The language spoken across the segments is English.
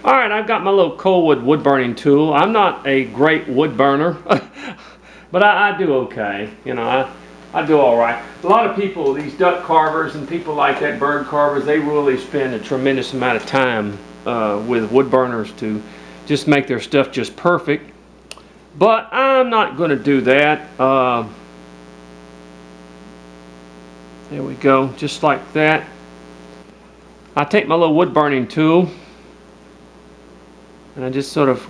Alright, I've got my little cold wood burning tool. I'm not a great wood burner, but I do okay. You know, I do alright. A lot of people, these duck carvers and people like that, bird carvers, they really spend a tremendous amount of time with wood burners to just make their stuff just perfect. But I'm not going to do that. There we go, just like that. I take my little wood burning tool and I just sort of,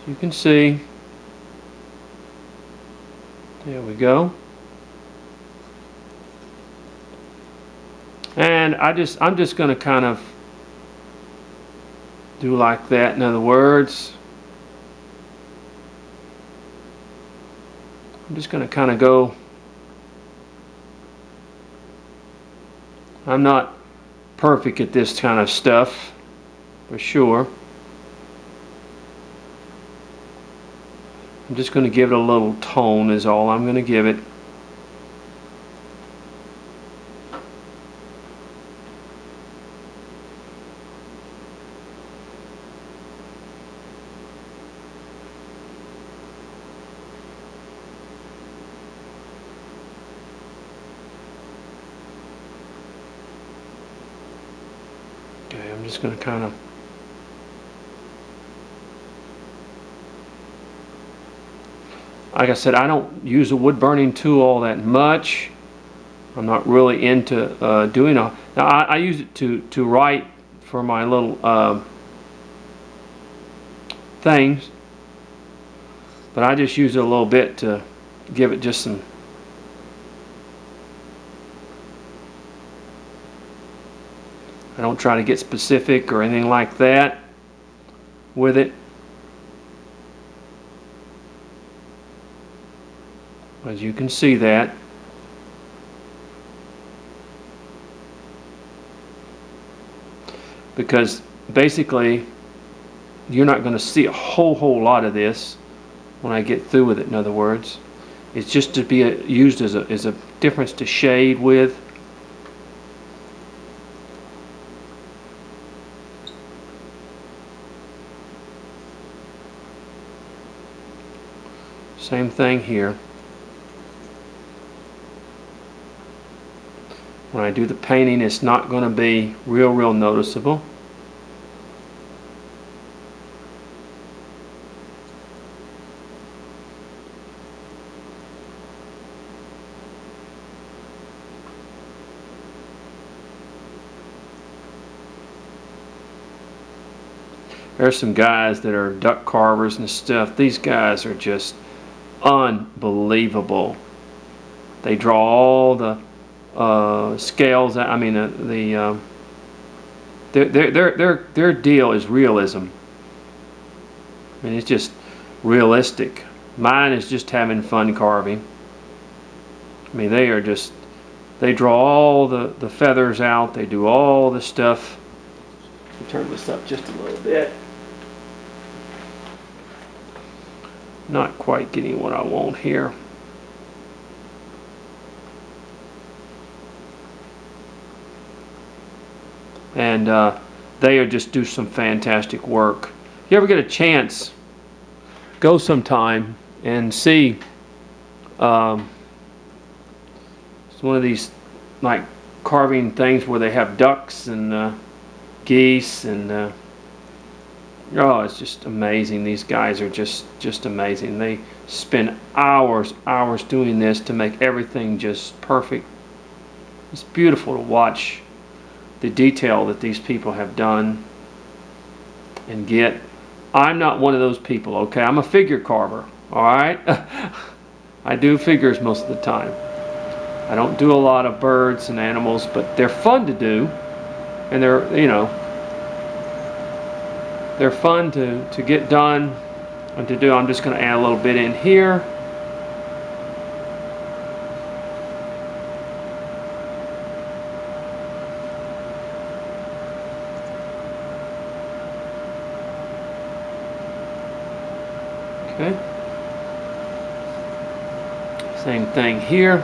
you can see, there we go. And I'm just going to kind of do like that. In other words, I'm just going to kind of go. I'm not perfect at this kind of stuff, for sure. I'm just going to give it a little tone is all I'm going to give it. Okay, I'm just going to kind of like I said, I don't use a wood burning tool all that much. I'm not really into doing a. Now I use it to write for my little things, but I just use it a little bit to give it just some. I don't try to get specific or anything like that with it. As you can see that. Because basically you're not going to see a whole lot of this when I get through with it. In other words, it's just to be used as a difference to shade with. Same thing here. When I do the painting, it's not going to be real noticeable. There's some guys that are duck carvers and stuff. These guys are just unbelievable. They draw all the scales. I mean, their deal is realism. I mean, it's just realistic. Mine is just having fun carving. I mean, they draw all the feathers out. They do all the stuff. Let me turn this up just a little bit. Not quite getting what I want here. And they are just do some fantastic work. If you ever get a chance, go sometime and see. It's one of these like carving things where they have ducks and geese and oh, it's just amazing. These guys are just amazing. They spend hours doing this to make everything just perfect. It's beautiful to watch the detail that these people have done and get. I'm not one of those people, okay? I'm a figure carver, all right? I do figures most of the time. I don't do a lot of birds and animals, but they're fun to do, and they're, you know, they're fun to get done and to do. I'm just going to add a little bit in here. Okay. Same thing here.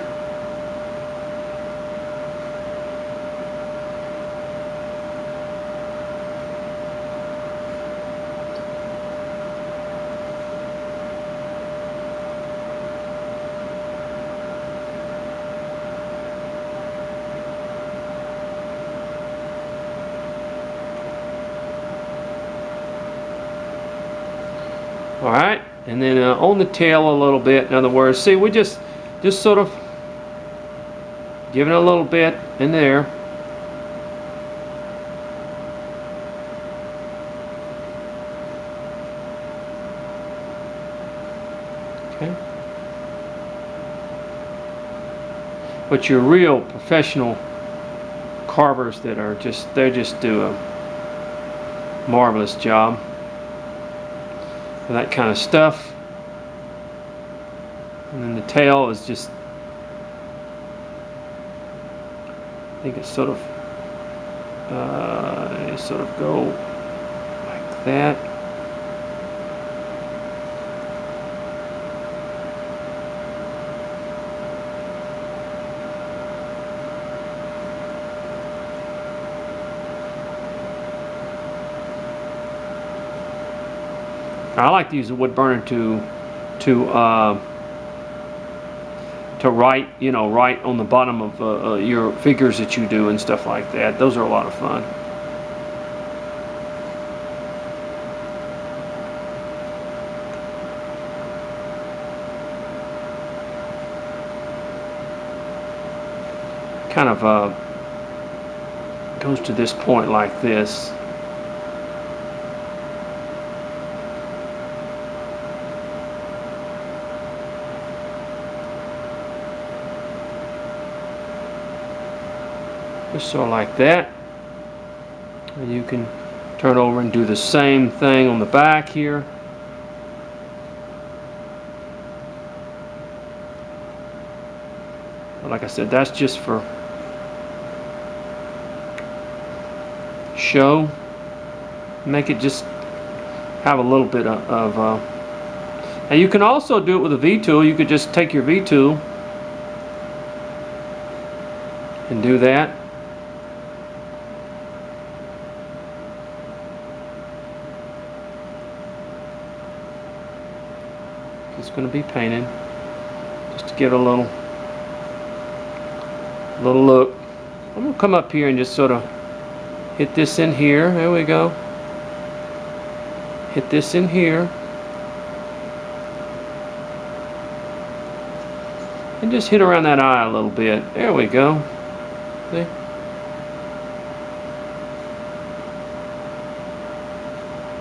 All right, and then on the tail a little bit. In other words, see, we just sort of giving it a little bit in there. Okay. But your real professional carvers that are they just do a marvelous job for that kind of stuff. And then the tail is just, I think it's sort of go like that. I like to use a wood burner to write, write on the bottom of your figures that you do and stuff like that. Those are a lot of fun. Kind of goes to this point like this. Just sort of like that. And you can turn over and do the same thing on the back here. But like I said, that's just for show. Make it just have a little bit of and you can also do it with a V-tool. You could just take your V-tool and do that. It's going to be painted just to give it a little look. I'm going to come up here and just sort of hit this in here. There we go. Hit this in here. And just hit around that eye a little bit. There we go. See?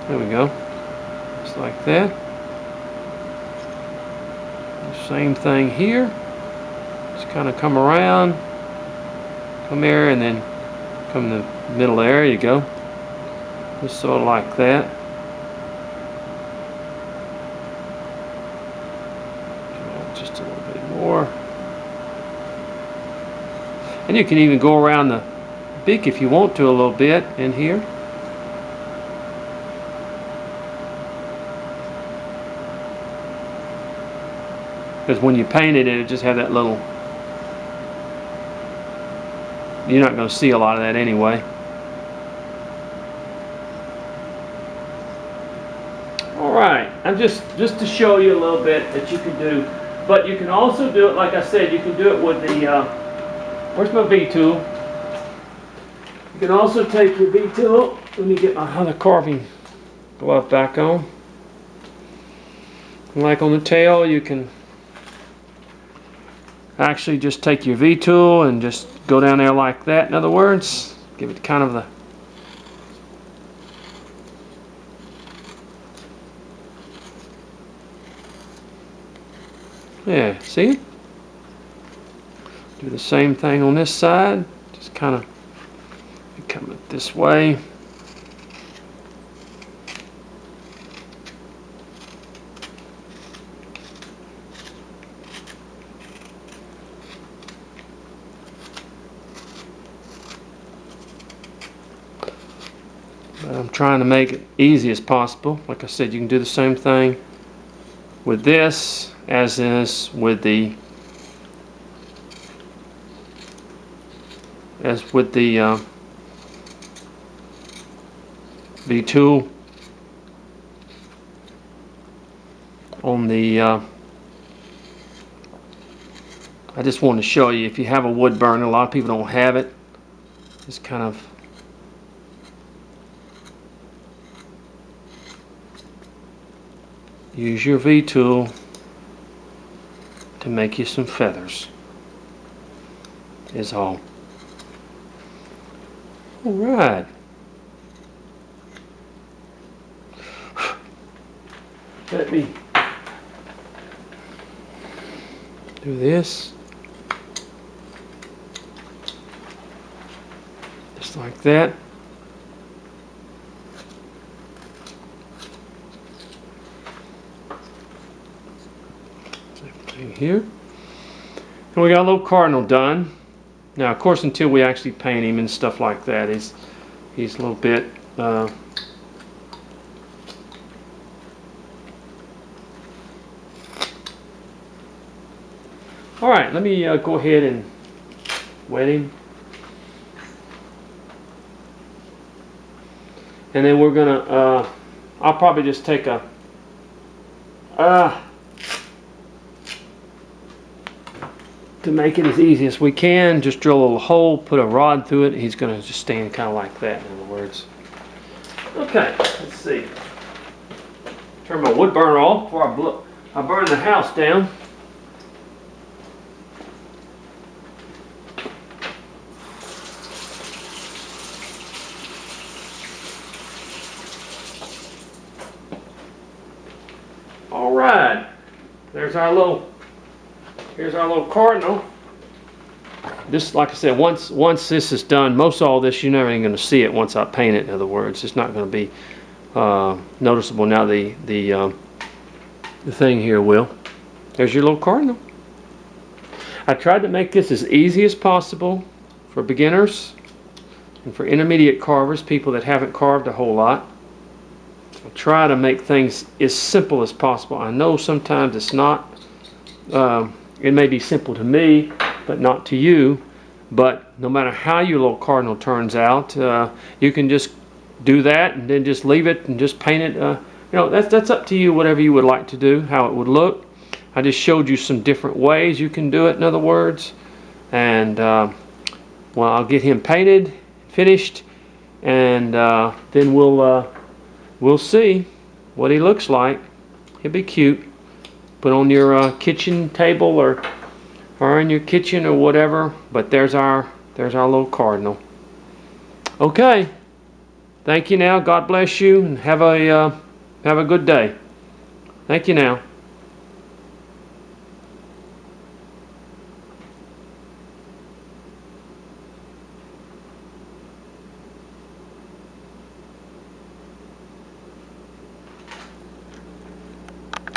There we go. Just like that. Same thing here. Just kind of come around, come here, and then come in the middle there. You go. Just sort of like that. Just a little bit more. And you can even go around the beak if you want to a little bit in here. Because when you paint it, it'll just have that little, you're not going to see a lot of that anyway. Alright, I'm just to show you a little bit that you can do. But you can also do it, like I said, you can do it with the, where's my V-tool? You can also take your V-tool, let me get my other carving glove back on. Like on the tail, you can actually just take your V-tool and just go down there like that. In other words, give it kind of the yeah, see? Do the same thing on this side. Just kind of come it this way. But I'm trying to make it easy as possible. Like I said, you can do the same thing with this as is with the V-tool on the I just wanted to show you, if you have a wood burner, a lot of people don't have it. Just kind of use your V tool to make you some feathers is all. Alright. Let me do this. Just like that. Same thing here. And we got a little cardinal done. Now, of course, until we actually paint him and stuff like that, he's a little bit all right, let me go ahead and wet him. And then we're gonna, I'll probably just take a, to make it as easy as we can, just drill a little hole, put a rod through it. He's gonna just stand kind of like that, in other words. Okay, let's see. Turn my wood burner off before I burn the house down. All right, here's our little cardinal. This, like I said, once this is done, most all this you're never even going to see it once I paint it. In other words, it's not going to be noticeable. Now the thing here will. There's your little cardinal. I tried to make this as easy as possible for beginners and for intermediate carvers, people that haven't carved a whole lot. I'll try to make things as simple as possible. I know sometimes it's not. It may be simple to me, but not to you. But no matter how your little cardinal turns out, you can just do that and then just leave it and just paint it. You know, that's up to you, whatever you would like to do, how it would look. I just showed you some different ways you can do it, in other words. And well, I'll get him painted, finished, and then we'll see what he looks like. He'll be cute. Put on your kitchen table or in your kitchen or whatever. But there's our little cardinal. Okay. Thank you now. God bless you, and have a good day. Thank you now.